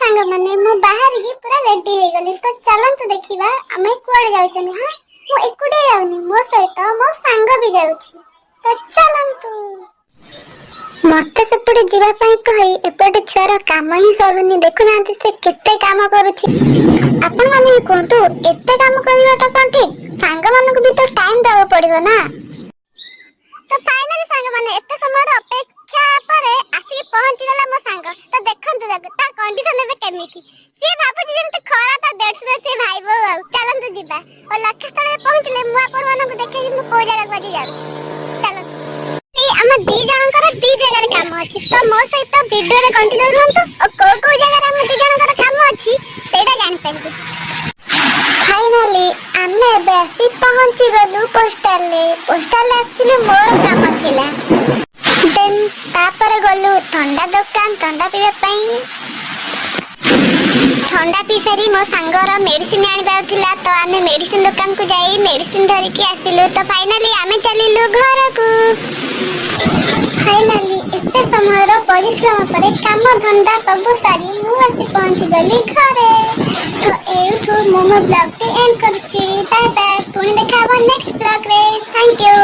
सांग माने मु बाहर की पूरा रेडी हो गली तो चलंतु देखिबा आमे कुआडे जाउछनी। हां मु एकुडे जाउनी मो सहित मो सांग भी जाउछि तो चलंतु। मते सेपटे जीवा पई कहि एपटे छुआर काम ही सरुनी देखुनांती से केते काम करूछि। आपण माने कोंतु एते काम करिवाटा कोन ठीक सांग मानक भी तो टाइम देबो पड़िबो ना। तो फाइनली सांग माने एते समय अपेक्षा परे आसी पहुंची गला मो सांग तो देखंतु ता कंडीशन एबे केमिति से भाबुची जेमते खरा ता 150 से भाईबो चलंतु जिबा और लक्ष्य स्थले पहुंचले मु आपण मानक देखै मु को जगह को जाउछि। चलो ए हम दी जनकर दी जगह काम अछि तो मो सहित वीडियो रे कंटिन्यू रहंतु और को जगह हम दी जनकर काम अछि सेटा जान पेंतु। फाइनली आमे बेसी पहुंची गलु पोस्टल एक्चुअली मोर काम थिला। देन तापर गलु ठंडा दुकान ठंडा पीबे पई ठंडा पी सारी मो सांगर मेडिसिन आनिबा थिला तो आमे मेडिसिन दुकान को जाई मेडिसिन धरि के आसिलु तो फाइनली आमे चलिलु घर को। फाइनली एते समय रो परिश्रम परे काम धंदा सब सारी मु आसी पहुंची गली घरे। तो एठो मोमो ब्लॉग पे एंड करछि। बाय बाय पुणी देखा नेक्स्ट ब्लॉग रे। Thank you.